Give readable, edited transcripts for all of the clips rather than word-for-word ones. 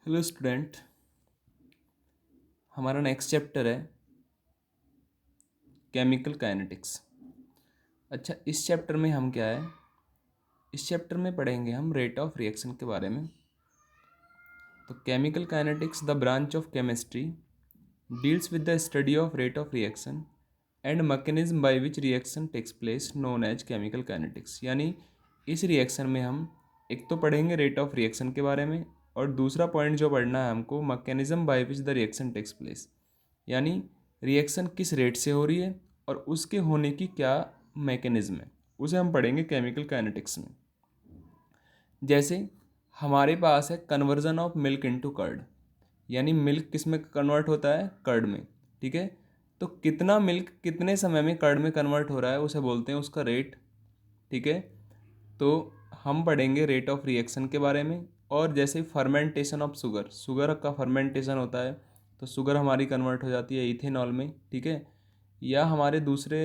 Hello student. हमारा next chapter है chemical kinetics. अच्छा, इस चैप्टर में हम क्या है, इस चैप्टर में पढ़ेंगे हम रेट ऑफ रिएक्शन के बारे में। तो chemical kinetics the branch of chemistry deals with the study of rate of reaction and mechanism by which reaction takes place known as chemical kinetics. यानी इस रिएक्शन में हम एक तो पढ़ेंगे रेट ऑफ रिएक्शन के बारे में, और दूसरा पॉइंट जो पढ़ना है हमको mechanism by which the reaction takes place, यानी रिएक्शन किस रेट से हो रही है और उसके होने की क्या मैकेनिज्म है, उसे हम पढ़ेंगे केमिकल काइनेटिक्स में। जैसे हमारे पास है conversion of milk into curd, यानी मिल्क किस में कन्वर्ट होता है, कर्ड में। ठीक है, तो कितना मिल्क कितने समय में कर्ड में कन्वर्ट हो रहा है उसे बोलते हैं उसका रेट। ठीक है, तो हम पढ़ेंगे रेट ऑफ रिएक्शन के बारे में। और जैसे फर्मेंटेशन ऑफ शुगर, शुगर का फर्मेंटेशन होता है तो शुगर हमारी कन्वर्ट हो जाती है इथेनॉल में। ठीक है, या हमारे दूसरे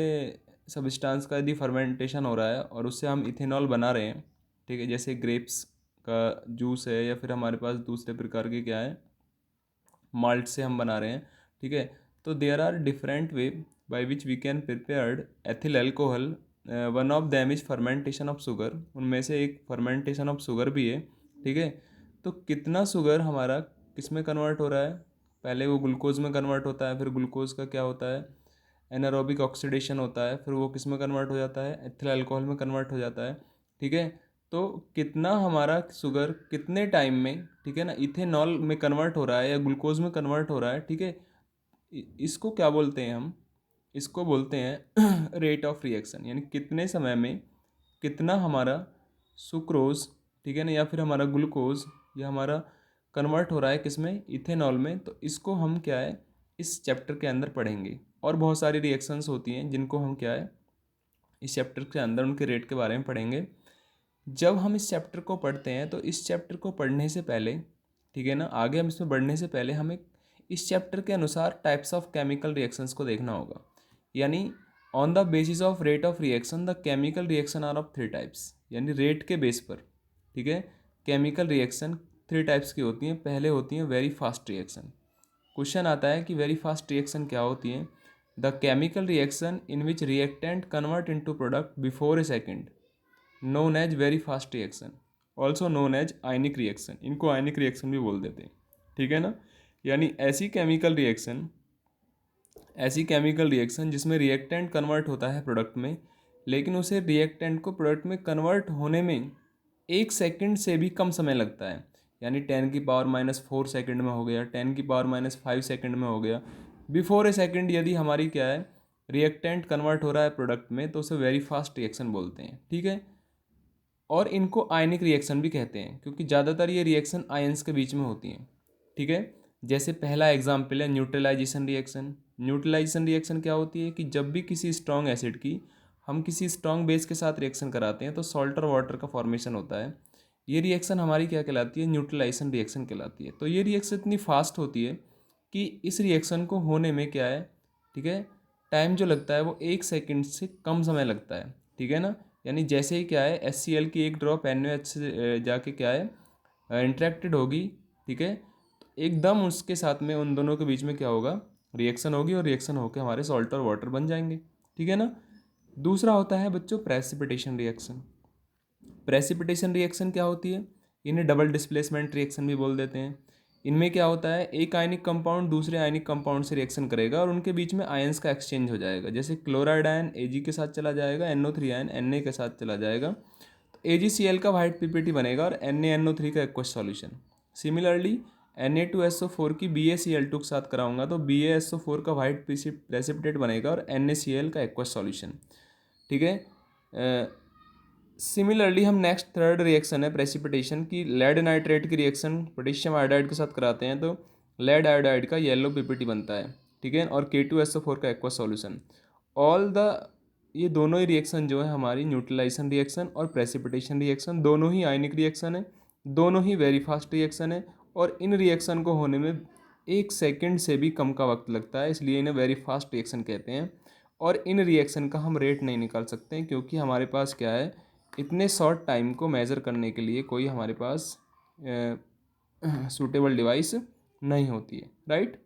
सब्सटेंस का यदि फर्मेंटेशन हो रहा है और उससे हम इथेनॉल बना रहे हैं, ठीक है, जैसे ग्रेप्स का जूस है, या फिर हमारे पास दूसरे प्रकार के क्या है, माल्ट से हम बना रहे हैं। ठीक है, तो there are different way by which we can prepared ethyl alcohol. One of them is fermentation of sugar, उनमें से एक फर्मेंटेशन ऑफ शुगर भी है। ठीक है, तो कितना शुगर हमारा किस में कन्वर्ट हो रहा है, पहले वो ग्लूकोज में कन्वर्ट होता है, फिर ग्लूकोज का क्या होता है, एनारोबिक ऑक्सीडेशन होता है, फिर वो किस में कन्वर्ट हो जाता है, एथिल अल्कोहल में कन्वर्ट हो जाता है। ठीक है, तो कितना हमारा शुगर कितने टाइम में, ठीक है ना, इथेनॉल में कन्वर्ट हो रहा है या ग्लूकोज में कन्वर्ट हो रहा है। ठीक है, इसको क्या बोलते हैं हम, इसको बोलते हैं रेट ऑफ रिएक्शन, यानी कितने समय में कितना हमारा सुक्रोज, ठीक है ना, या फिर हमारा ग्लूकोज या हमारा कन्वर्ट हो रहा है किस में, इथेनॉल में। तो इसको हम क्या है इस चैप्टर के अंदर पढ़ेंगे। और बहुत सारी रिएक्शंस होती हैं जिनको हम क्या है इस चैप्टर के अंदर उनके रेट के बारे में पढ़ेंगे। जब हम इस चैप्टर को पढ़ते हैं तो इस चैप्टर को पढ़ने से पहले, ठीक है ना, आगे हम इसमें बढ़ने से पहले हमें इस चैप्टर के अनुसार टाइप्स ऑफ केमिकल रिएक्शंस को देखना होगा। यानी on the basis of rate of reaction the chemical reaction are of 3 types, यानी रेट के बेस पर, ठीक है, केमिकल रिएक्शन 3 टाइप्स की होती हैं। पहले होती हैं वेरी फास्ट रिएक्शन। क्वेश्चन आता है कि वेरी फास्ट रिएक्शन क्या होती है। The chemical reaction in which reactant convert into product before a second known as very fast reaction, also known as ionic reaction. इनको आयनिक रिएक्शन भी बोल देते हैं। ठीक है ना, यानी ऐसी केमिकल रिएक्शन जिसमें रिएक्टेंट कन्वर्ट होता है प्रोडक्ट में, लेकिन उसे रिएक्टेंट को प्रोडक्ट में कन्वर्ट होने में 1 सेकंड से भी कम समय लगता है। यानी 10⁻⁻⁴ सेकंड में हो गया, 10⁻⁵ सेकंड में हो गया। बिफोर ए सेकंड यदि हमारी क्या है रिएक्टेंट कन्वर्ट हो रहा है प्रोडक्ट में, तो उसे वेरी फास्ट रिएक्शन बोलते हैं। ठीक है, और इनको आयनिक रिएक्शन भी कहते हैं क्योंकि ज़्यादातर ये रिएक्शन आयंस के बीच में होती हैं। ठीक है, जैसे पहला एग्जाम्पल है न्यूट्रलाइजेशन रिएक्शन। न्यूट्रलाइजेशन रिएक्शन क्या होती है कि जब भी किसी स्ट्रॉन्ग एसिड की हम किसी स्ट्रॉन्ग बेस के साथ रिएक्शन कराते हैं तो सॉल्ट और वाटर का फॉर्मेशन होता है। ये रिएक्शन हमारी क्या कहलाती है, न्यूट्रलाइजेशन रिएक्शन कहलाती है। तो ये रिएक्शन इतनी फास्ट होती है कि इस रिएक्शन को होने में क्या है, ठीक है, टाइम जो लगता है वो 1 सेकंड से कम समय लगता है। ठीक है ना, यानी जैसे ही क्या है HCl की एक ड्रॉप NaOH से जाके क्या है इंटरेक्टेड होगी, ठीक है, तो एकदम उसके साथ में उन दोनों के बीच में क्या होगा, रिएक्शन होगी और रिएक्शन होकर हमारे सॉल्ट और वाटर बन जाएंगे। ठीक है ना। दूसरा होता है बच्चों प्रेसिपिटेशन रिएक्शन। प्रेसिपिटेशन रिएक्शन क्या होती है, इन्हें डबल डिस्प्लेसमेंट रिएक्शन भी बोल देते हैं। इनमें क्या होता है एक आयनिक कंपाउंड दूसरे आयनिक कंपाउंड से रिएक्शन करेगा और उनके बीच में आयंस का एक्सचेंज हो जाएगा। जैसे क्लोराइड आयन Ag के साथ चला जाएगा, NO3 आयन Na के साथ चला जाएगा, तो AgCl का वाइट PPT बनेगा और NaNO3 का एक्वस सॉल्यूशन। सिमिलरली Na2SO4 की BaCl2 के साथ कराऊंगा तो BaSO4 का वाइट प्रेसिपिटेट बनेगा और NaCl का एक्वस सॉल्यूशन। ठीक है, सिमिलरली हम नेक्स्ट थर्ड रिएक्शन है प्रेसिपिटेशन की, लेड नाइट्रेट की रिएक्शन पोटेशियम आयोडाइड के साथ कराते हैं तो लेड आयोडाइड का येलो PPT बनता है। ठीक है, और K2SO4 का एक्वा सॉल्यूशन। ऑल द ये दोनों ही रिएक्शन जो है हमारी न्यूट्रलाइजेशन रिएक्शन और प्रेसिपिटेशन रिएक्शन दोनों ही आयनिक रिएक्शन है, दोनों ही वेरी फास्ट रिएक्शन है, और इन रिएक्शन को होने में 1 सेकंड से भी कम का वक्त लगता है, इसलिए इन्हें वेरी फास्ट रिएक्शन कहते हैं। और इन रिएक्शन का हम रेट नहीं निकाल सकते हैं क्योंकि हमारे पास क्या है इतने शॉर्ट टाइम को मेज़र करने के लिए कोई हमारे पास सूटेबल डिवाइस नहीं होती है, राइट।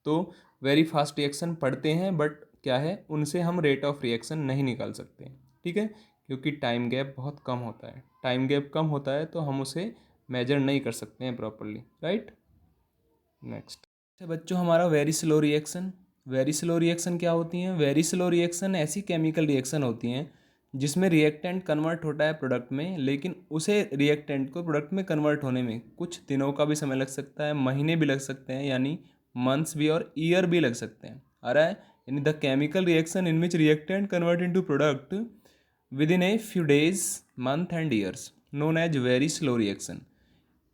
तो वेरी फास्ट रिएक्शन पढ़ते हैं, बट क्या है, उनसे हम रेट ऑफ रिएक्शन नहीं निकाल सकते, ठीक है, क्योंकि टाइम गैप बहुत कम होता है। टाइम गैप कम होता है तो हम उसे मेजर नहीं कर सकते हैं प्रॉपरली, राइट। नेक्स्ट बच्चों, हमारा very slow reaction. Very slow reaction क्या होती हैं? वेरी स्लो रिएक्शन ऐसी केमिकल रिएक्शन होती हैं जिसमें रिएक्टेंट कन्वर्ट होता है प्रोडक्ट में, लेकिन उसे रिएक्टेंट को प्रोडक्ट में कन्वर्ट होने में कुछ दिनों का भी समय लग सकता है, महीने भी लग सकते हैं, यानी मंथ्स भी और ईयर भी लग सकते हैं। आ रहा है, यानी the chemical reaction in which reactant convert into product with in a few days, month and years, known as very slow reaction.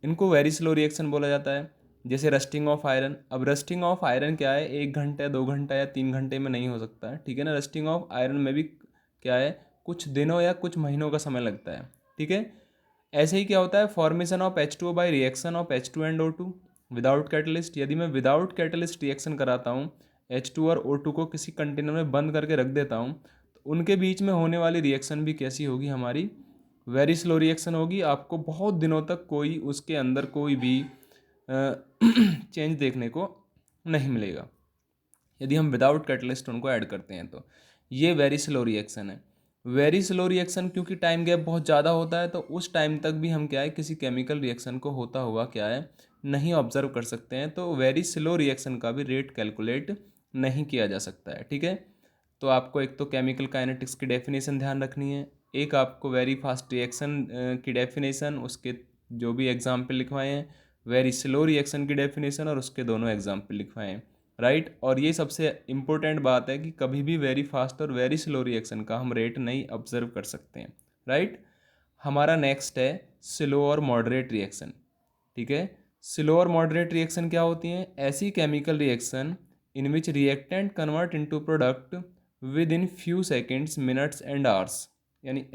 इनको वेरी स्लो रिएक्शन बोला जाता है। जैसे रस्टिंग ऑफ आयरन। अब रस्टिंग ऑफ आयरन क्या है, 1 घंटा 2 घंटा या 3 घंटे में नहीं हो सकता है, ठीक है ना। रस्टिंग ऑफ आयरन में भी क्या है, कुछ दिनों या कुछ महीनों का समय लगता है, ठीक है। ऐसे ही क्या होता है, formation of H2O by reaction of H2 and O2 without catalyst. यदि मैं विदाउट कैटलिस्ट रिएक्शन कराता हूँ, H2 और O2 को किसी कंटेनर में बंद करके रख देता हूँ, तो उनके बीच में होने वाली रिएक्शन भी कैसी होगी हमारी, वेरी स्लो रिएक्शन होगी। आपको बहुत दिनों तक कोई उसके अंदर कोई भी चेंज देखने को नहीं मिलेगा, यदि हम विदाउट कैटलिस्ट उनको ऐड करते हैं तो। ये वेरी स्लो रिएक्शन है। वेरी स्लो रिएक्शन क्योंकि टाइम गैप बहुत ज़्यादा होता है, तो उस टाइम तक भी हम क्या है, किसी केमिकल रिएक्शन को होता हुआ क्या है, नहीं ऑब्जर्व कर सकते हैं। तो वेरी स्लो रिएक्शन का भी रेट कैलकुलेट नहीं किया जा सकता है, ठीक है। तो आपको एक तो केमिकल काइनेटिक्स की डेफिनेशन ध्यान रखनी है, एक आपको वेरी फास्ट रिएक्शन की डेफिनेशन, उसके जो भी एग्जाम्पल लिखवाए हैं, वेरी स्लो रिएक्शन की डेफिनेशन और उसके दोनों एग्जाम्पल लिखवाए हैं, राइट। और ये सबसे इम्पोर्टेंट बात है कि कभी भी वेरी फास्ट और वेरी स्लो रिएक्शन का हम रेट नहीं ऑब्जर्व कर सकते हैं, राइट। हमारा नेक्स्ट है स्लो और मॉडरेट रिएक्शन, ठीक है। स्लो और मॉडरेट रिएक्शन क्या होती हैं? ऐसी chemical reaction in which reactant convert into product with in few seconds, minutes and hours. यानी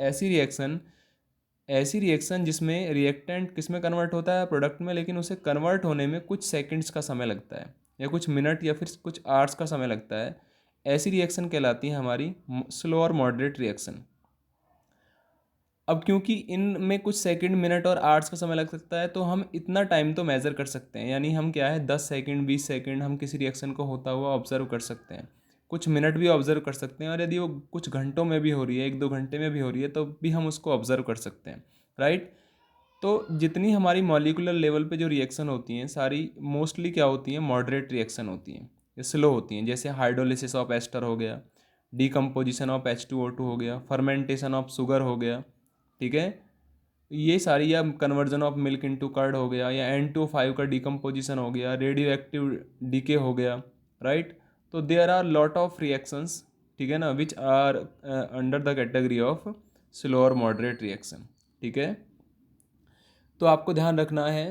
ऐसी रिएक्शन जिसमें रिएक्टेंट किस में कन्वर्ट होता है, प्रोडक्ट में, लेकिन उसे कन्वर्ट होने में कुछ सेकंड्स का समय लगता है, या कुछ मिनट या फिर कुछ आवर्स का समय लगता है। ऐसी रिएक्शन कहलाती है हमारी स्लो और मॉडरेट रिएक्शन। अब क्योंकि इनमें कुछ सेकंड, मिनट और आवर्स का समय लग सकता है, तो हम इतना टाइम तो मेज़र कर सकते हैं, यानी हम क्या है, 10 सेकंड 20 सेकंड हम किसी रिएक्शन को होता हुआ ऑब्जर्व कर सकते हैं, कुछ मिनट भी ऑब्जर्व कर सकते हैं, और यदि वो कुछ घंटों में भी हो रही है, 1-2 घंटे में भी हो रही है, तो भी हम उसको ऑब्जर्व कर सकते हैं, राइट। तो जितनी हमारी मॉलिकुलर लेवल पे जो रिएक्शन होती हैं, सारी मोस्टली क्या होती हैं, मॉडरेट रिएक्शन होती हैं, ये स्लो होती हैं। जैसे हाइड्रोलिसिस ऑफ एस्टर हो गया, डीकम्पोजिशन ऑफ H2O2 हो गया, फर्मेंटेशन ऑफ शुगर हो गया, ठीक है, ये सारी, या conversion of milk into curd हो गया, या N2O5 का डिकम्पोजिशन हो गया, रेडियो एक्टिव डीके हो गया, राइट। तो there are lot of reactions, ठीक है ना, which are under the category of slow और मॉडरेट रिएक्शन, ठीक है। तो आपको ध्यान रखना है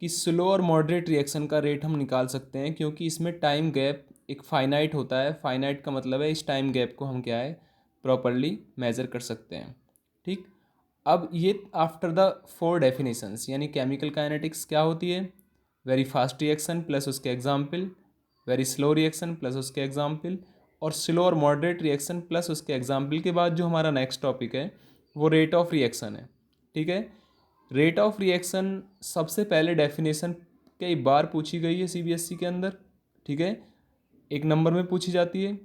कि स्लो और मॉडरेट रिएक्शन का रेट हम निकाल सकते हैं, क्योंकि इसमें टाइम गैप एक फाइनाइट होता है। फाइनाइट का मतलब है इस टाइम गैप को हम क्या है, प्रॉपरली मेज़र कर सकते हैं, ठीक। अब ये आफ्टर द 4 डेफिनेशंस, यानी केमिकल काइनेटिक्स क्या होती है, वेरी फास्ट रिएक्शन प्लस उसके example, very slow reaction plus उसके एग्जाम्पल, और स्लो और मॉडरेट रिएक्शन प्लस उसके एग्जाम्पल के बाद जो हमारा नेक्स्ट टॉपिक है वो रेट ऑफ रिएक्शन है, ठीक है। रेट ऑफ रिएक्शन सबसे पहले डेफिनेशन कई बार पूछी गई है सीबीएसई के अंदर, ठीक है, 1 नंबर में पूछी जाती है,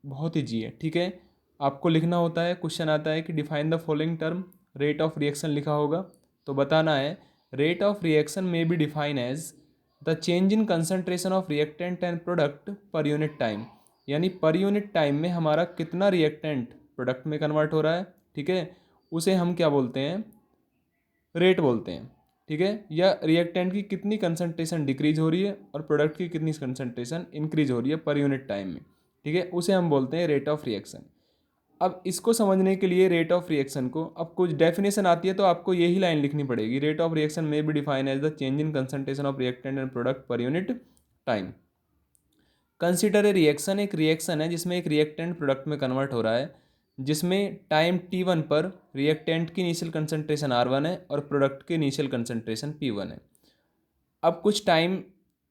बहुत ईजी है, ठीक है। आपको लिखना होता है, क्वेश्चन आता है कि define the following term, rate of reaction लिखा होगा, तो बताना है रेट ऑफ रिएक्शन में be define as the change in concentration of reactant and product per unit time. यानी पर यूनिट टाइम में हमारा कितना रिएक्टेंट प्रोडक्ट में कन्वर्ट हो रहा है, ठीक है, उसे हम क्या बोलते हैं, रेट बोलते हैं, ठीक है। या रिएक्टेंट की कितनी कंसनट्रेशन डिक्रीज हो रही है और प्रोडक्ट की कितनी कंसनट्रेशन इंक्रीज हो रही है पर यूनिट टाइम में, ठीक है, उसे हम बोलते हैं रेट ऑफ रिएक्शन। अब इसको समझने के लिए रेट ऑफ रिएक्शन को, अब कुछ डेफिनेशन आती है तो आपको यही लाइन लिखनी पड़ेगी, रेट ऑफ रिएक्शन में be define as the change in concentration of reactant and product per unit time. Consider a reaction, एक रिएक्शन है जिसमें एक रिएक्टेंट प्रोडक्ट में कन्वर्ट हो रहा है, जिसमें टाइम t1 पर रिएक्टेंट की इनिशियल कंसनट्रेशन R1 है और प्रोडक्ट की इनिशियल कंसनट्रेशन P1 है। अब कुछ टाइम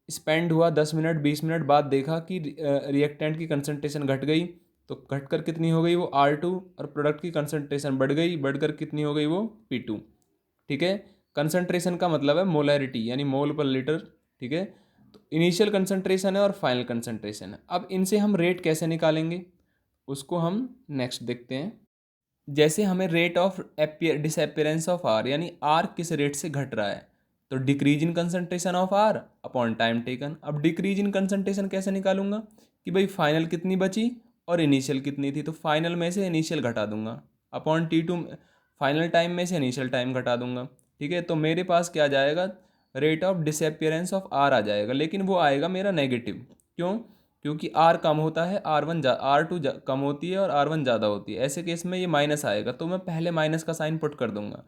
स्पेंड हुआ, 10 मिनट 20 मिनट बाद देखा कि रिएक्टेंट की कंसनट्रेशन घट गई, तो घटकर कितनी हो गई वो R2, और प्रोडक्ट की कंसनट्रेशन बढ़ गई, बढ़कर कितनी हो गई वो P2, ठीक है। कंसंट्रेशन का मतलब है मोलैरिटी यानी मोल पर लीटर, ठीक है। तो इनिशियल कंसंट्रेशन है और फाइनल कंसंट्रेशन है। अब इनसे हम रेट कैसे निकालेंगे उसको हम नेक्स्ट देखते हैं। जैसे हमें rate of disappearance of R यानी आर किस रेट से घट रहा है, तो decrease in concentration of R upon time taken. अब डिक्रीज इन कंसंट्रेशन कैसे निकालूंगा कि भाई फाइनल कितनी बची और इनिशियल कितनी थी, तो फाइनल में से इनिशियल घटा दूंगा अपॉन T2, फाइनल टाइम में से इनिशियल टाइम घटा दूंगा, ठीक है। तो मेरे पास क्या आ जाएगा, rate of disappearance of R आ जाएगा, लेकिन वो आएगा मेरा नेगेटिव। क्यों? क्योंकि आर कम होता है, R2 कम होती है और R1 ज़्यादा होती है। ऐसे केस में ये माइनस आएगा, तो मैं पहले माइनस का साइन पुट कर दूंगा।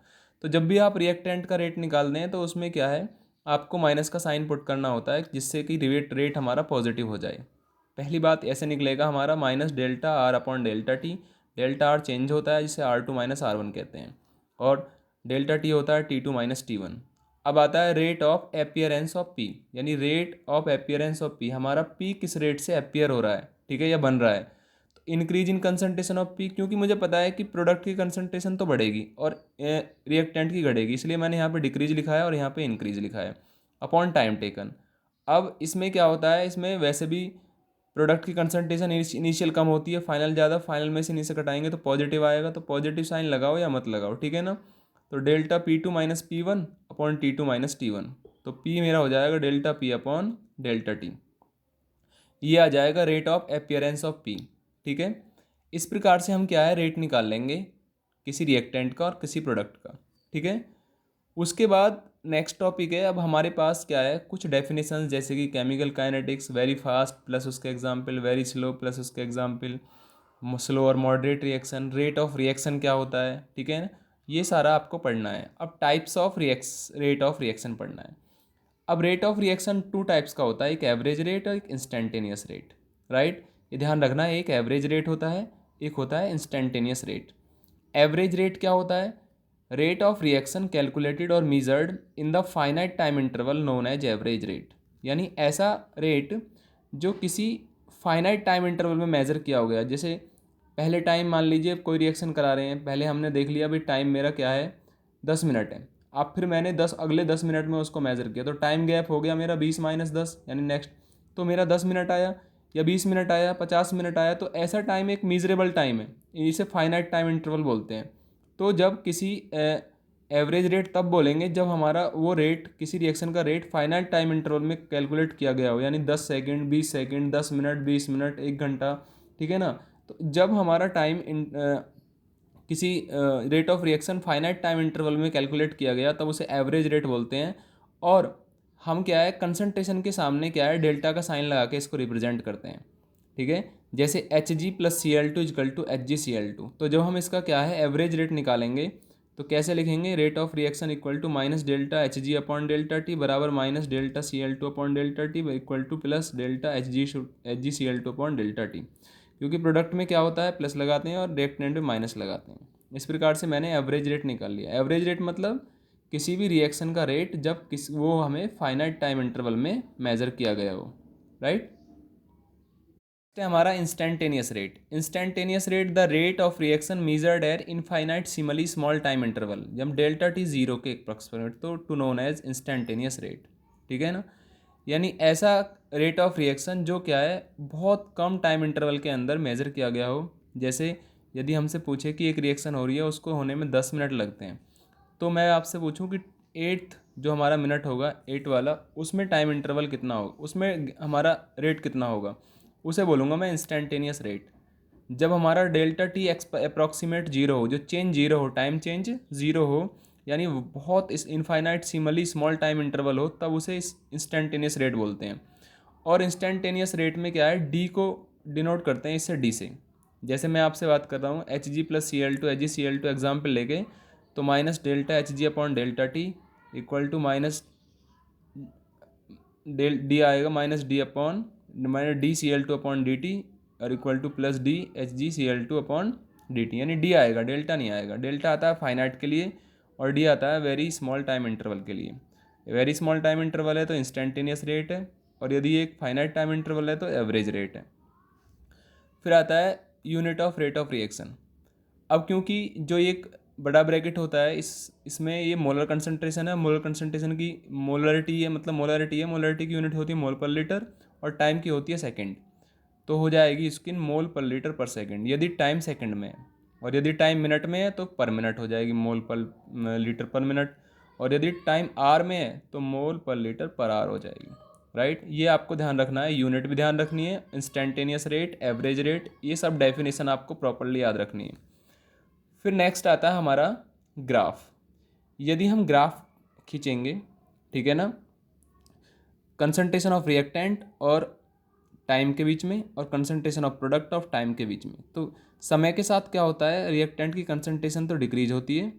तो जब भी आप रिएक्टेंट का रेट निकालते हैं तो उसमें क्या है, आपको माइनस का साइन पुट करना होता है जिससे कि रेट हमारा पॉजिटिव हो जाए। पहली बात ऐसे निकलेगा हमारा minus delta R upon delta T. Delta R change होता है जिसे R2 माइनस R1 कहते हैं, और डेल्टा टी होता है T2 माइनस T1। अब आता है rate of appearance of P, यानी rate of appearance of P, हमारा पी किस रेट से अपियर हो रहा है, ठीक है, या बन रहा है। तो increase in concentration of P, क्योंकि मुझे पता है कि प्रोडक्ट की कंसंट्रेशन तो बढ़ेगी और रिएक्टेंट की घटेगी, इसलिए मैंने यहाँ पे डिक्रीज लिखा है और यहाँ पे इंक्रीज लिखा है अपॉन टाइम टेकन। अब इसमें क्या होता है, इसमें वैसे भी प्रोडक्ट की कंसंट्रेशन इनिशियल कम होती है, फाइनल ज़्यादा, फाइनल में से इनिशियल घटाएंगे तो पॉजिटिव आएगा। तो पॉजिटिव साइन लगाओ या मत लगाओ, ठीक है ना। तो delta P2 minus P1 upon T2 minus T1, तो P मेरा हो जाएगा delta P upon delta T। ये आ जाएगा rate of appearance of P, ठीक है। इस प्रकार से हम क्या है रेट निकाल लेंगे किसी रिएक्टेंट का और किसी प्रोडक्ट का, ठीक है। उसके बाद नेक्स्ट टॉपिक है, अब हमारे पास क्या है कुछ डेफिनेशंस, जैसे कि chemical kinetics very fast plus उसके एग्जांपल, वेरी स्लो प्लस उसके एग्जांपल, स्लो और moderate reaction, rate of reaction क्या होता है, ठीक है ना। ये सारा आपको पढ़ना है। अब types of rate of reaction पढ़ना है। अब rate of reaction two types का होता है, एक एवरेज रेट और एक इंस्टेंटेनियस रेट, राइट। ये ध्यान रखना है, एक एवरेज रेट होता है, एक होता है इंस्टेंटेनियस रेट। एवरेज रेट क्या होता है, रेट ऑफ रिएक्शन कैलकुलेटेड और measured in the finite time interval known as average rate, यानी ऐसा रेट जो किसी फाइनाइट टाइम इंटरवल में मेज़र किया हो गया। जैसे पहले टाइम मान लीजिए कोई रिएक्शन करा रहे हैं, पहले हमने देख लिया भाई टाइम मेरा क्या है 10 मिनट है। अब फिर मैंने अगले 10 मिनट में उसको मेज़र किया, तो टाइम गैप हो गया मेरा 20 - 10 यानी नेक्स्ट, तो मेरा 10 मिनट आया या 20 मिनट आया 50 मिनट आया। तो ऐसा टाइम एक मीजरेबल टाइम है, इसे फाइनाइट टाइम इंटरवल बोलते हैं। तो जब किसी एवरेज रेट तब बोलेंगे जब हमारा वो रेट, किसी रिएक्शन का रेट फाइनाइट टाइम इंटरवल में कैलकुलेट किया गया हो, यानी 10 सेकेंड 20 सेकेंड 10 मिनट 20 मिनट 1 घंटा, ठीक है ना। तो जब हमारा टाइम किसी rate of reaction finite time interval में कैलकुलेट किया गया तब उसे एवरेज रेट बोलते हैं। और हम क्या है कंसंट्रेशन के सामने क्या है डेल्टा का साइन लगा के इसको रिप्रेजेंट करते हैं, ठीक है। जैसे Hg plus Cl2 is equal to HgCl2। तो जब हम इसका क्या है एवरेज रेट निकालेंगे तो कैसे लिखेंगे, rate of reaction equal to minus delta Hg upon delta T बराबर minus delta Cl2 upon delta T equal to plus delta HgCl2 upon delta T, क्योंकि प्रोडक्ट में क्या होता है प्लस लगाते हैं और रिएक्टेंट में माइनस लगाते हैं। इस प्रकार से मैंने एवरेज रेट निकाल लिया। एवरेज रेट मतलब किसी भी रिएक्शन का रेट जब वो हमें फाइनाइट टाइम इंटरवल में मेज़र किया गया हो, राइट। हमारा instantaneous rate. Instantaneous rate the rate of reaction measured at infinitesimally small time interval, जब डेल्टा टी जीरो के अप्रॉक्सीमेट, तो to known as instantaneous rate, ठीक है ना। यानी ऐसा रेट ऑफ रिएक्शन जो क्या है बहुत कम टाइम इंटरवल के अंदर मेज़र किया गया हो। जैसे यदि हमसे पूछे कि एक रिएक्शन हो रही है उसको होने में 10 मिनट लगते हैं, तो मैं आपसे पूछूं कि 8th जो हमारा मिनट होगा 8 वाला, उसमें टाइम इंटरवल कितना होगा, उसमें हमारा रेट कितना होगा, उसे बोलूँगा मैं इंस्टेंटेनियस रेट। जब हमारा डेल्टा टी अप्रॉक्सीमेट जीरो हो, जो चेंज जीरो हो, टाइम चेंज जीरो हो, यानी बहुत इस infinite Simli small time interval हो, तब उसे इंस्टेंटेनियस रेट बोलते हैं। और इंस्टेंटेनियस रेट में क्या है डी को डिनोट करते हैं इससे डी से। जैसे मैं आपसे बात कर रहा हूँ Hg+Cl2 Hg एग्जाम्पल लेके, तो minus delta Hg upon delta T equal to minus D आएगा minus D upon minus DCl2 upon D और equal to plus DHgCl2 upon D, यानी डी आएगा, डेल्टा नहीं आएगा। डेल्टा आता है फाइनाइट के लिए और डी आता है वेरी स्मॉल टाइम इंटरवल के लिए। वेरी स्मॉल टाइम इंटरवल है तो इंस्टेंटेनियस रेट है, और यदि एक फाइनाइट टाइम इंटरवल है तो एवरेज रेट है। फिर आता है unit of rate of reaction. अब क्योंकि जो एक बड़ा ब्रैकेट होता है, इसमें ये मोलर कंसंट्रेशन है, मोलर कंसंट्रेशन की मोलरिटी है, मतलब मोलरिटी की यूनिट होती है मोल पर लीटर, और टाइम की होती है सेकंड। तो हो जाएगी इसकी मोल पर लीटर पर सेकंड, यदि टाइम सेकंड में है, और यदि टाइम मिनट में है तो पर मिनट हो जाएगी, मोल पर लीटर पर मिनट, और यदि टाइम आर में है तो मोल पर लीटर पर आर हो जाएगी। राइट, ये आपको ध्यान रखना है, यूनिट भी ध्यान रखनी है, इंस्टेंटेनियस रेट, एवरेज रेट, ये सब डेफिनेशन आपको प्रॉपरली याद रखनी है। फिर नेक्स्ट आता है हमारा ग्राफ। यदि हम ग्राफ खींचेंगे, ठीक है ना, कंसंट्रेशन ऑफ रिएक्टेंट और टाइम के बीच में, और concentration of product of time के बीच में, तो समय के साथ क्या होता है, रिएक्टेंट की कंसंट्रेशन तो डिक्रीज होती है,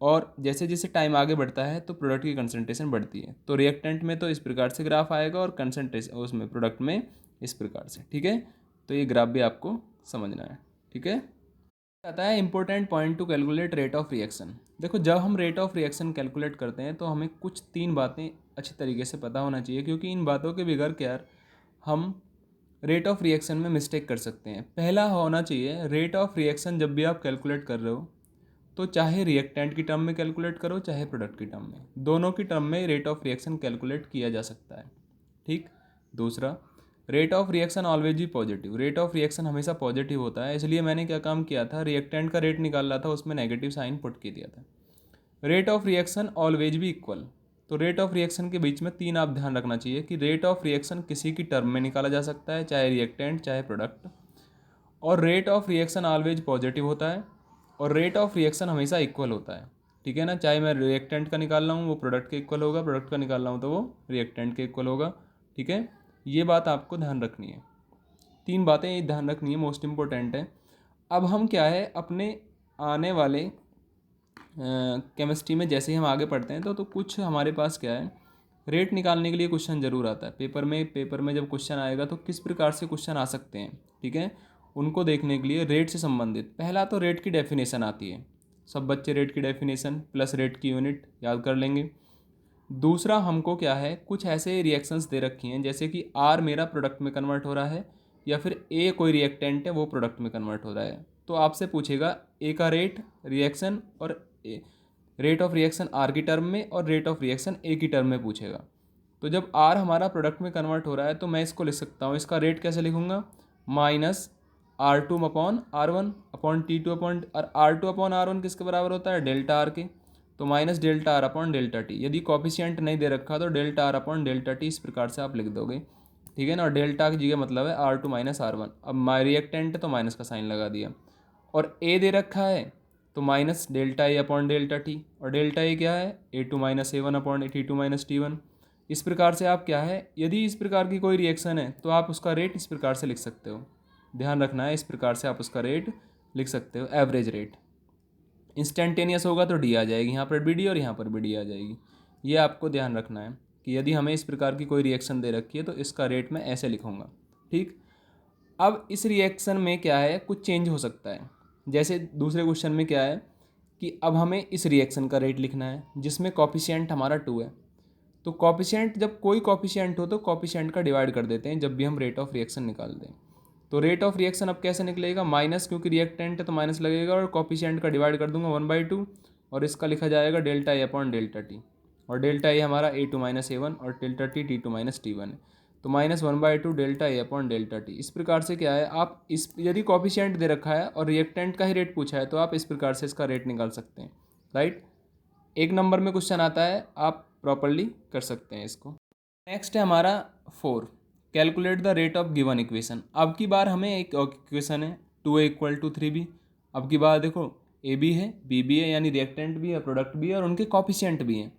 और जैसे जैसे टाइम आगे बढ़ता है तो प्रोडक्ट की कंसंट्रेशन बढ़ती है। तो रिएक्टेंट में तो इस प्रकार से ग्राफ आएगा, और कंसंट्रेशन उसमें प्रोडक्ट में इस प्रकार से। ठीक है, तो ये ग्राफ भी आपको समझना है। ठीक है, आता है important point two calculate rate of reaction. देखो, जब हम रेट ऑफ रिएक्शन कैलकुलेट करते हैं तो हमें कुछ 3 बातें अच्छी तरीके से पता होना चाहिए, क्योंकि इन बातों के बगैर क्या हम रेट ऑफ रिएक्शन में मिस्टेक कर सकते हैं। पहला होना चाहिए, रेट ऑफ रिएक्शन जब भी आप कैलकुलेट कर रहे हो तो चाहे रिएक्टेंट की टर्म में कैलकुलेट करो चाहे प्रोडक्ट की टर्म में, दोनों की टर्म में रेट ऑफ रिएक्शन कैलकुलेट किया जा सकता है। ठीक। दूसरा, रेट ऑफ रिएक्शन ऑलवेज भी पॉजिटिव, रेट ऑफ रिएक्शन हमेशा पॉजिटिव होता है, इसलिए मैंने क्या काम किया था, रिएक्टेंट का रेट निकाल रहा था, उसमें नेगेटिव साइन पुट कर दिया था। रेट ऑफ रिएक्शन ऑलवेज भी इक्वल, तो रेट ऑफ रिएक्शन के बीच में 3 आप ध्यान रखना चाहिए कि रेट ऑफ रिएक्शन किसी की टर्म में निकाला जा सकता है, चाहे रिएक्टेंट चाहे प्रोडक्ट, और rate of reaction always positive होता है, और रेट ऑफ रिएक्शन हमेशा इक्वल होता है। ठीक है ना, चाहे मैं रिएक्टेंट का निकाल रहा हूँ वो प्रोडक्ट के इक्वल होगा, प्रोडक्ट का निकाल रहा हूँ तो वो रिएक्टेंट के इक्वल होगा। ठीक है, ये बात आपको ध्यान रखनी है, 3 बातें ये ध्यान रखनी है, मोस्ट इम्पोर्टेंट है। अब हम क्या है, अपने आने वाले केमिस्ट्री में जैसे ही हम आगे पढ़ते हैं तो कुछ हमारे पास क्या है, रेट निकालने के लिए क्वेश्चन ज़रूर आता है पेपर में जब क्वेश्चन आएगा तो किस प्रकार से क्वेश्चन आ सकते हैं। ठीक है, उनको देखने के लिए रेट से संबंधित पहला तो रेट की डेफिनेशन आती है, सब बच्चे रेट की डेफिनेशन प्लस रेट की यूनिट याद कर लेंगे। दूसरा, हमको क्या है, कुछ ऐसे रिएक्शंस दे रखी हैं जैसे कि आर मेरा प्रोडक्ट में कन्वर्ट हो रहा है, या फिर ए कोई रिएक्टेंट है वो प्रोडक्ट में कन्वर्ट हो रहा है, तो आपसे पूछेगा ए का रेट रिएक्शन, और रेट ऑफ रिएक्शन आर की टर्म में और रेट ऑफ रिएक्शन ए की टर्म में पूछेगा। तो जब आर हमारा प्रोडक्ट में कन्वर्ट हो रहा है तो मैं इसको लिख सकता हूँ, इसका रेट कैसे लिखूंगा, minus R2 upon R1 upon T2 upon, और R2 अपॉन R1 किसके बराबर होता है, डेल्टा आर के, तो minus delta R upon delta T. यदि कॉफिशिएंट नहीं दे रखा तो delta R upon delta t इस प्रकार से आप लिख दोगे। ठीक है ना, और डेल्टा की जगह मतलब है R2 माइनस R1, अब माई रिएक्टेंट तो माइनस का साइन लगा दिया, और ए दे रखा है तो minus delta A upon delta T, और डेल्टा ए क्या है, A2 minus A1 upon T2 minus T1। इस प्रकार से आप क्या है, यदि इस प्रकार की कोई रिएक्शन है तो आप उसका रेट इस प्रकार से लिख सकते हो, ध्यान रखना है, इस प्रकार से आप उसका रेट लिख सकते हो, एवरेज रेट। इंस्टेंटेनियस होगा तो डी आ जाएगी, यहाँ पर भी डी और यहाँ पर भी डी आ जाएगी। ये आपको ध्यान रखना है कि यदि हमें इस प्रकार की कोई रिएक्शन दे रखी है तो इसका रेट मैं ऐसे लिखूँगा। ठीक। अब इस रिएक्शन में क्या है, कुछ चेंज हो सकता है, जैसे दूसरे क्वेश्चन में क्या है कि अब हमें इस रिएक्शन का रेट लिखना है जिसमें कॉफिशिएंट हमारा 2 है, तो कॉफिशिएंट, जब कोई कॉफिशिएंट हो तो कॉफिशिएंट का डिवाइड कर देते हैं जब भी हम रेट ऑफ रिएक्शन निकालते हैं। तो रेट ऑफ रिएक्शन अब कैसे निकलेगा, माइनस, क्योंकि रिएक्टेंट है तो माइनस लगेगा, और कॉफिशिएंट का डिवाइड कर दूंगा 1/2, और इसका लिखा जाएगा delta A upon delta T, और डेल्टा ए हमारा A2 माइनस A1 और delta T T2 minus T1 है, तो minus 1/2 delta A upon delta t. इस प्रकार से क्या है, आप इस यदि कॉफिशिएंट दे रखा है और रिएक्टेंट का ही रेट पूछा है तो आप इस प्रकार से इसका रेट निकाल सकते हैं। राइट, 1 नंबर में क्वेश्चन आता है, आप प्रॉपरली कर सकते हैं इसको। नेक्स्ट है हमारा 4, calculate the rate of given equation. अब की बार हमें एक इक्वेशन है 2A = 3B। अब की बार देखो, ए भी है बी भी है, यानी रिएक्टेंट भी है प्रोडक्ट भी है और उनके कॉफिशिएंट भी हैं।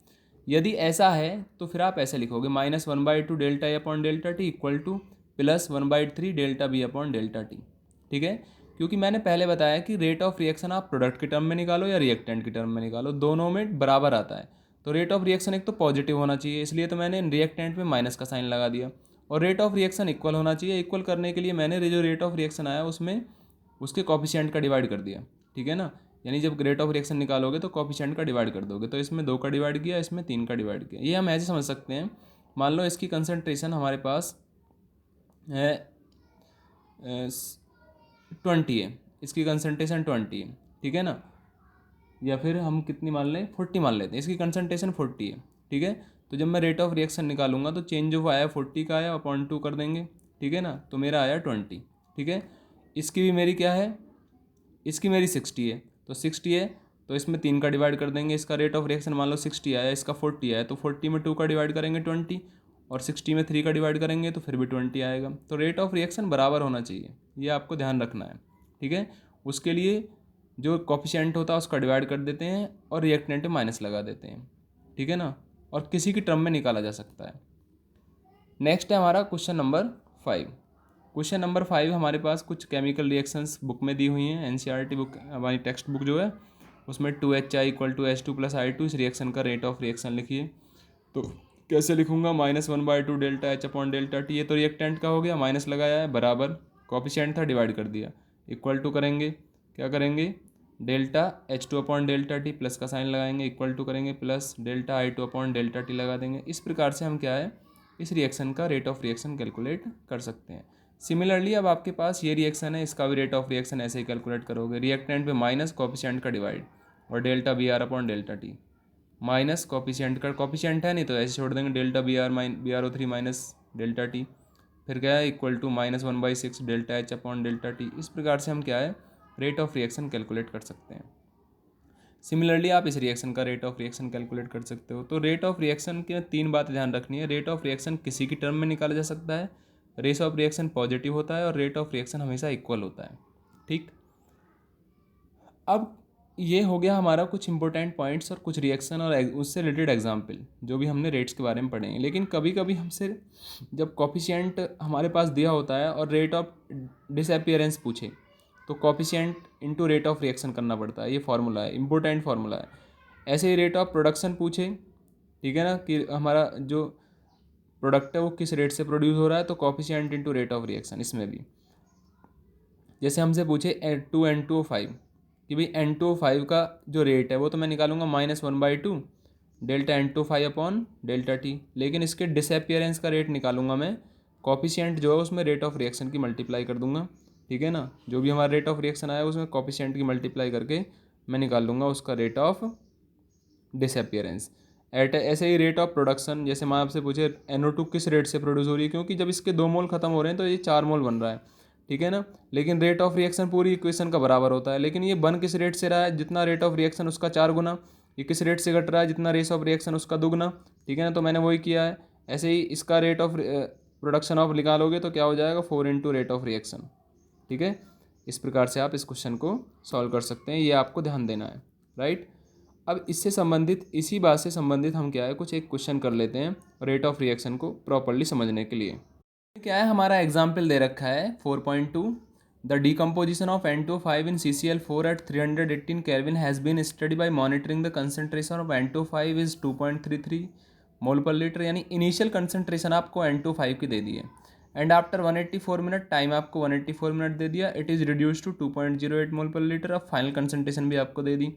यदि ऐसा है तो फिर आप ऐसे लिखोगे, minus 1/2 delta A upon delta T equal to plus 1/3 delta B upon delta T. ठीक है, क्योंकि मैंने पहले बताया कि रेट ऑफ रिएक्शन आप प्रोडक्ट की टर्म में निकालो या रिएक्टेंट की टर्म में निकालो, दोनों में बराबर आता है। तो रेट ऑफ रिएक्शन एक तो पॉजिटिव होना चाहिए, इसलिए तो मैंने रिएक्टेंट में माइनस का साइन लगा दिया, और रेट ऑफ रिएक्शन इक्वल होना चाहिए, इक्वल करने के लिए मैंने जो रेट ऑफ रिएक्शन आया उसमें उसके कॉफिशिएंट का डिवाइड कर दिया। ठीक है ना, यानी जब रेट ऑफ रिएक्शन निकालोगे तो कॉफिशिएंट का डिवाइड कर दोगे, तो इसमें 2 का डिवाइड किया, इसमें 3 का डिवाइड किया। ये हम ऐसे समझ सकते हैं, मान लो इसकी कंसनट्रेशन हमारे पास है 20 है, इसकी कंसनट्रेशन 20 है। ठीक है ना, या फिर हम कितनी मान लें 40 मान लेते हैं, इसकी कंसंट्रेशन 40 है, ठीक है। तो जब मैं रेट ऑफ रिएक्शन निकालूंगा तो चेंज जो आया 40 का आया अपॉन 2 कर देंगे, ठीक है ना, तो मेरा आया 20, ठीक है। इसकी भी मेरी क्या है, इसकी मेरी 60 है, तो 60 है तो इसमें 3 का डिवाइड कर देंगे, इसका रेट ऑफ रिएक्शन मान लो 60 आया, इसका 40 आया, तो 40 में 2 का डिवाइड करेंगे 20, और 60 में 3 का डिवाइड करेंगे तो फिर भी 20 आएगा। तो रेट ऑफ रिएक्शन बराबर होना चाहिए, ये आपको ध्यान रखना है, ठीक है। उसके लिए जो कोफिशिएंट होता है उसका डिवाइड कर देते हैं और रिएक्टेंट में माइनस लगा देते हैं, ठीक है ना, और किसी की टर्म में निकाला जा सकता है। नेक्स्ट है हमारा क्वेश्चन नंबर 5। क्वेश्चन नंबर 5 हमारे पास कुछ केमिकल रिएक्शंस बुक में दी हुई हैं, एनसीईआरटी बुक हमारी टेक्स्ट बुक जो है उसमें 2HI = H2 + I2 इस रिएक्शन का रेट ऑफ रिएक्शन लिखिए। तो कैसे लिखूंगा, -1/2 delta H upon delta T, ये तो रिएक्टेंट का हो गया, माइनस लगाया है, बराबर कोफिशिएंट था डिवाइड कर दिया, इक्वल टू करेंगे, क्या करेंगे, delta H2 upon delta T plus का साइन लगाएंगे, इक्वल टू करेंगे plus delta I2 upon delta T लगा देंगे। इस प्रकार से हम क्या है इस रिएक्शन का रेट ऑफ रिएक्शन कैलकुलेट कर सकते हैं। सिमिलरली अब आपके पास ये रिएक्शन है, इसका भी रेट ऑफ रिएक्शन ऐसे ही कैलकुलेट करोगे, रिएक्टेंट पे माइनस कोफिशिएंट का डिवाइड और delta Br upon delta T, minus coefficient का, कोफिशिएंट है नहीं तो ऐसे छोड़ देंगे, delta BrO3 minus delta T, फिर क्या है equal to -1/6 delta H upon delta t. इस प्रकार से हम क्या है रेट ऑफ रिएक्शन कैलकुलेट कर सकते हैं। सिमिलरली आप इस रिएक्शन का रेट ऑफ रिएक्शन कैलकुलेट कर सकते हो। तो रेट ऑफ रिएक्शन की 3 बातें ध्यान रखनी है, रेट ऑफ रिएक्शन किसी की टर्म में निकाला जा सकता है, रेट ऑफ रिएक्शन पॉजिटिव होता है और रेट ऑफ रिएक्शन हमेशा इक्वल होता है, ठीक। अब ये हो गया हमारा कुछ इंपॉर्टेंट पॉइंट्स और कुछ रिएक्शन और उससे रिलेटेड एग्जाम्पल जो भी हमने रेट्स के बारे में पढ़े हैं। लेकिन कभी कभी हमसे जब कोफिशिएंट हमारे पास दिया होता है और रेट ऑफ डिसअपियरेंस पूछे तो coefficient into rate of reaction करना पड़ता है, ये फार्मूला है, इंपॉर्टेंट फार्मूला है। ऐसे ही रेट ऑफ प्रोडक्शन पूछे, ठीक है ना, कि हमारा जो प्रोडक्ट है वो किस रेट से प्रोड्यूस हो रहा है, तो coefficient into rate of reaction. इसमें भी जैसे हमसे पूछे N2O5 कि भाई N2O5 का जो रेट है वो तो मैं निकालूंगा -1/2 delta N2O5 upon delta T, लेकिन इसके डिसअपियरेंस का रेट निकालूंगा मैं, कोफिशिएंट जो है उसमें रेट ऑफ रिएक्शन की मल्टीप्लाई कर दूंगा, ठीक है ना, जो भी हमारा रेट ऑफ रिएक्शन आया उसमें कोफिशिएंट की मल्टीप्लाई करके मैं निकाल लूँगा उसका रेट ऑफ डिसअपियरेंस। ऐसे ही रेट ऑफ प्रोडक्शन, जैसे मैं आपसे पूछे NO2 किस रेट से प्रोड्यूस हो रही है, क्योंकि जब इसके 2 मोल खत्म हो रहे हैं तो ये 4 मोल बन रहा है, ठीक है ना, लेकिन रेट ऑफ रिएक्शन पूरी इक्वेशन का बराबर होता है, लेकिन ये बन किस रेट से रहा है, जितना रेट ऑफ रिएक्शन उसका 4 गुना, ये किस रेट से घट रहा है, जितना रेट ऑफ रिएक्शन उसका दुगना, ठीक है ना, तो मैंने वही किया है। ऐसे ही इसका रेट ऑफ प्रोडक्शन ऑफ निकालोगे तो क्या हो जाएगा 4 इंटू रेट ऑफ रिएक्शन, ठीक है। इस प्रकार से आप इस क्वेश्चन को सॉल्व कर सकते हैं, ये आपको ध्यान देना है, राइट। अब इससे संबंधित, इसी बात से संबंधित हम क्या है कुछ एक क्वेश्चन कर लेते हैं रेट ऑफ रिएक्शन को प्रॉपरली समझने के लिए। क्या है हमारा एग्जाम्पल दे रखा है 4.2, the decomposition of N2O5 in CCl4 at 318 Kelvin has been study by monitoring the concentration of N2O5 is 2.33 mole per litre, यानी इनिशियल कंसंट्रेशन आपको N2O5 की दे दी है, एंड आफ्टर 184 मिनट, टाइम आपको 184 मिनट दे दिया, it is reduce to 2.08 mole per litre. अब final concentration भी आपको दे दी।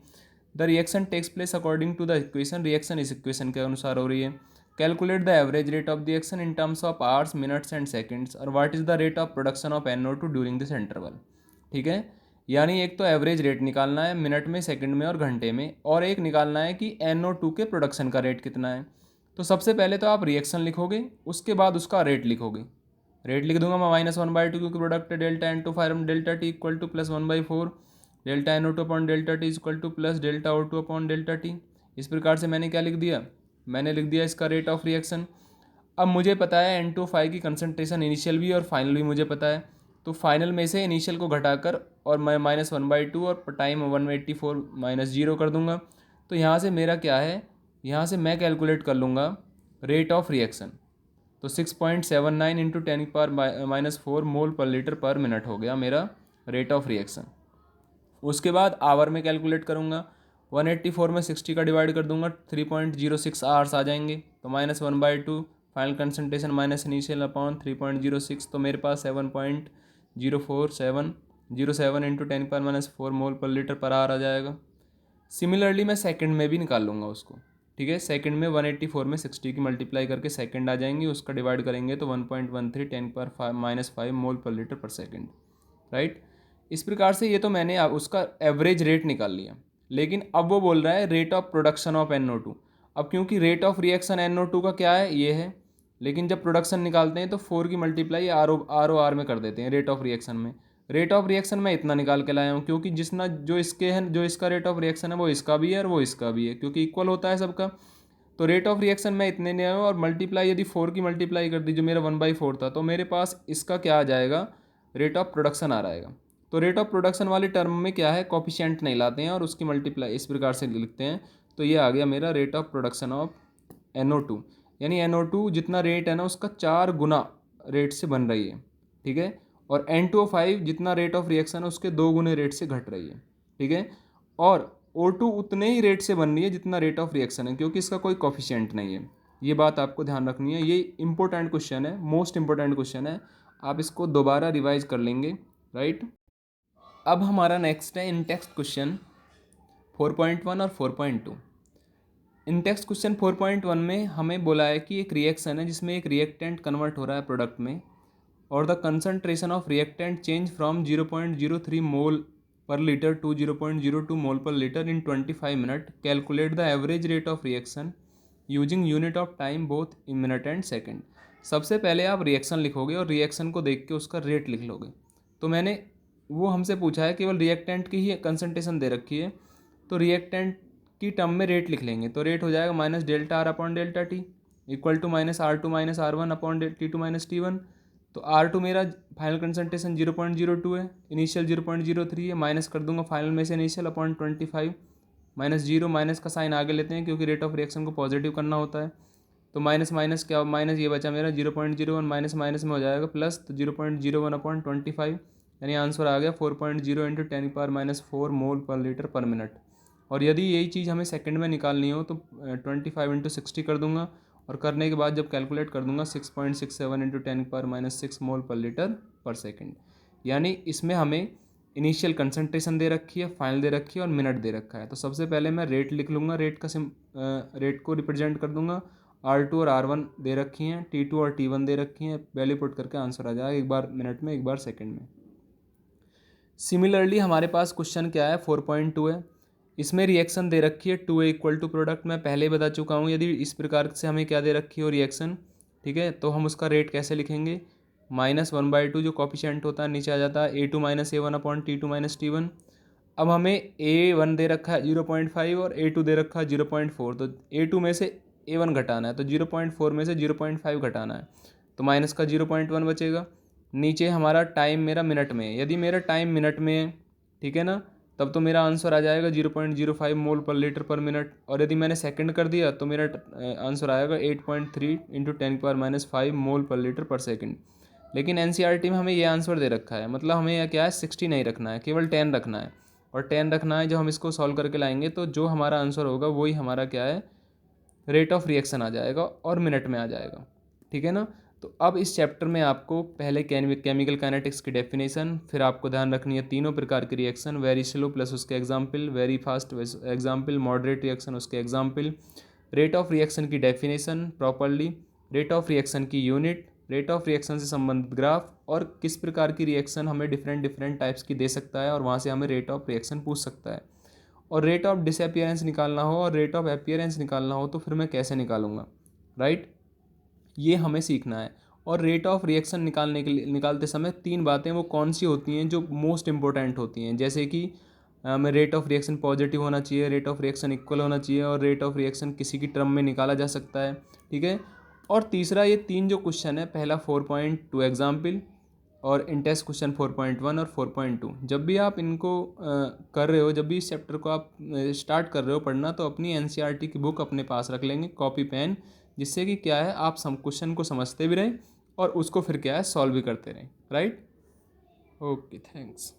The reaction takes place according to the equation, reaction इस इक्वेशन के अनुसार हो रही है। Calculate the average rate of the reaction in terms of hours, minutes and seconds, और what is the rate of production of NO2 during this interval, ठीक है। यानी एक तो एवरेज रेट निकालना है मिनट में, सेकंड में और घंटे में, और एक निकालना है कि NO2 के प्रोडक्शन का रेट कितना है। तो सबसे पहले तो आप रिएक्शन लिखोगे, उसके बाद उसका रेट लिखोगे। रेट लिख दूंगा मैं -1/2 क्योंकि product delta N2O5 delta T equal to +1/4 delta NO2 upon delta T equal to plus delta O2 upon delta t. इस प्रकार से मैंने क्या लिख दिया, मैंने लिख दिया इसका रेट ऑफ रिएक्शन। अब मुझे पता है N2O5 की कंसंट्रेशन इनिशियल भी और फाइनल भी मुझे पता है, तो फाइनल में से इनिशियल को घटाकर और मैं -1/2 और टाइम 184 -0 कर दूंगा। तो यहाँ से मेरा क्या है, यहाँ से मैं कैलकुलेट कर लूँगा रेट ऑफ रिएक्शन। तो 6.79 इंटू 10⁻⁻4 मोल पर लीटर पर मिनट हो गया मेरा रेट ऑफ रिएक्शन। उसके बाद आवर में कैलकुलेट करूँगा, 184 में 60 का डिवाइड कर दूंगा, 3.06 आवर्स आ जाएंगे, तो -1/2 final concentration minus initial upon 3.06, तो मेरे पास 7.0407 इंटू 10⁻⁻4 मोल पर लीटर पर आवर आ जाएगा। सिमिलरली मैं सेकंड में भी निकाल लूँगा उसको, ठीक है। सेकंड में 184 में 60 की मल्टीप्लाई करके सेकंड आ जाएंगी, उसका डिवाइड करेंगे तो 1.13 10⁻⁻5 मोल पर लीटर पर सेकंड, राइट। इस प्रकार से ये तो मैंने उसका एवरेज रेट निकाल लिया। लेकिन अब वो बोल रहा है rate of production of NO2। अब क्योंकि रेट ऑफ रिएक्शन NO2 का क्या है, ये है, लेकिन जब प्रोडक्शन निकालते हैं तो 4 की मल्टीप्लाई ROR में कर देते हैं रेट ऑफ रिएक्शन में। रेट ऑफ रिएक्शन मैं इतना निकाल के लाया हूँ क्योंकि जितना जो इसके है, जो इसका रेट ऑफ रिएक्शन है वो इसका भी है और वो इसका भी है, क्योंकि इक्वल होता है सबका। तो रेट ऑफ रिएक्शन मैं इतने ले आया हूँ और मल्टीप्लाई यदि 4 की मल्टीप्लाई कर दी जो मेरा 1/4 था, तो मेरे पास इसका क्या आ जाएगा, रेट ऑफ प्रोडक्शन आ जाएगा। तो रेट ऑफ प्रोडक्शन वाले टर्म में क्या है, कॉफिशिएंट नहीं लाते हैं और उसकी मल्टीप्लाई इस प्रकार से लिखते हैं। तो ये आ गया मेरा rate of production of NO2, यानी NO2 जितना रेट है ना उसका 4 गुना रेट से बन रही है, ठीक है। और N2O5 जितना रेट ऑफ रिएक्शन है उसके 2 गुने रेट से घट रही है, ठीक है। और O2 उतने ही रेट से बन रही है जितना रेट ऑफ रिएक्शन है, क्योंकि इसका कोई कॉफिशिएंट नहीं है। ये बात आपको ध्यान रखनी है, ये इंपॉर्टेंट क्वेश्चन है, मोस्ट इंपॉर्टेंट क्वेश्चन है। आप इसको दोबारा रिवाइज कर लेंगे, राइट। अब हमारा नेक्स्ट है इन टेक्स्ट क्वेश्चन 4.1 और 4.2। इन टेक्स्ट क्वेश्चन 4.1 में हमें बोला है कि एक रिएक्शन है जिसमें एक रिएक्टेंट कन्वर्ट हो रहा है प्रोडक्ट में, और the concentration of reactant change from 0.03 mole per litre to 0.02 mole per litre in 25 minute. Calculate the average rate of reaction using unit of time both in minute and second. सबसे पहले आप reaction लिखोगे और reaction को देख के उसका rate लिख लोगे। तो मैंने वो हमसे पूछा है केवल रिएक्टेंट की ही कंसंट्रेशन दे रखी है, तो रिएक्टेंट की टर्म में रेट लिख लेंगे। तो रेट हो जाएगा minus delta R upon delta T equal to minus R2 minus R1 upon T2 minus T1। तो R2 मेरा फाइनल कंसंट्रेशन 0.02 है, इनिशियल 0.03 है, माइनस कर दूंगा फाइनल में से इनिशियल अपॉन 25 माइनस 0, माइनस का साइन आगे लेते हैं क्योंकि रेट ऑफ रिएक्शन को पॉजिटिव करना होता है। तो माइनस माइनस क्या, माइनस ये बचा मेरा 0.01, माइनस माइनस में हो जाएगा प्लस, तो 0.01 अपॉन 25, यानी आंसर आ गया 4.0 इंटू 10⁻⁴ मोल पर लीटर पर मिनट। और यदि यही चीज़ हमें सेकंड में निकालनी हो तो 25 इंटू 60 कर दूंगा, और करने के बाद जब कैलकुलेट कर दूंगा 6.67 इंटू 10⁻�6 मोल पर लीटर पर सेकंड। यानी इसमें हमें इनिशियल कंसंट्रेशन दे रखी है, फाइनल दे रखी है और मिनट दे रखा है। तो सबसे पहले मैं रेट लिख लूँगा, रेट को रिप्रेजेंट कर दूंगा। R2 और R1 दे रखी हैं, T2 और T1 दे रखी हैं, वैल्यू पुट करके आंसर आ जाएगा, एक बार मिनट में एक बार सेकंड में। सिमिलरली हमारे पास क्वेश्चन क्या है 4.2 है, इसमें रिएक्शन दे रखी है 2A इक्वल टू प्रोडक्ट। मैं पहले ही बता चुका हूँ, यदि इस प्रकार से हमें क्या दे रखी हो रिएक्शन, ठीक है, तो हम उसका रेट कैसे लिखेंगे, -1/2 जो कॉफिशिएंट होता है नीचे आ जाता है, A2 minus A1 upon T2 minus T1। अब हमें A1 दे रखा है 0.5 और A2 दे रखा है 0.4, तो A2 में से A1 घटाना है, तो 0.4 में से 0.5 घटाना है, तो माइनस का 0.1 बचेगा। नीचे हमारा टाइम मेरा मिनट में है, यदि मेरा टाइम मिनट में है, ठीक है ना, तब तो मेरा आंसर आ जाएगा 0.05 मोल पर लीटर पर मिनट। और यदि मैंने सेकंड कर दिया तो मेरा आंसर आएगा 8.3 इंटू 10⁻⁵ मोल पर लीटर पर सेकंड। लेकिन NCERT में हमें ये आंसर दे रखा है, मतलब हमें यह क्या है 60 नहीं रखना है, केवल 10 रखना है। और 10 रखना है, जब हम इसको सॉल्व करके लाएंगे तो जो हमारा आंसर होगा वही हमारा क्या है, रेट ऑफ रिएक्शन आ जाएगा और मिनट में आ जाएगा, ठीक है ना। तो अब इस चैप्टर में आपको पहले केमिकल काइनेटिक्स की डेफिनेशन, फिर आपको ध्यान रखनी है तीनों प्रकार की रिएक्शन, वेरी स्लो प्लस उसके example, very fast example, moderate reaction उसके एग्जाम्पल, रेट ऑफ रिएक्शन की definition properly, rate of reaction की यूनिट, रेट ऑफ रिएक्शन से संबंधित ग्राफ, और किस प्रकार की रिएक्शन हमें डिफरेंट टाइप्स की दे सकता है और वहाँ से हमें रेट ऑफ रिएक्शन पूछ सकता है। और रेट ऑफ डिसअपियरेंस निकालना हो और रेट ऑफ अपीयरेंस निकालना हो तो फिर मैं कैसे निकालूंगा, राइट, ये हमें सीखना है। और रेट ऑफ रिएक्शन निकालने के लिए, निकालते समय 3 बातें वो कौन सी होती हैं जो मोस्ट इंपॉर्टेंट होती हैं, जैसे कि हमें रेट ऑफ रिएक्शन पॉजिटिव होना चाहिए, रेट ऑफ रिएक्शन इक्वल होना चाहिए, और रेट ऑफ रिएक्शन किसी की टर्म में निकाला जा सकता है, ठीक है। और तीसरा, ये 3 जो क्वेश्चन है, पहला 4.2 एग्जाम्पल, और इन टेस्ट क्वेश्चन 4.1 और 4.2, जब भी आप इनको कर रहे हो, जब भी इस चैप्टर को आप स्टार्ट कर रहे हो पढ़ना, तो अपनी NCERT की बुक अपने पास रख लेंगे, कॉपी पेन, जिससे कि क्या है आप क्वेश्चन को समझते भी रहें और उसको फिर क्या है सॉल्व भी करते रहें, राइट। Okay, thanks.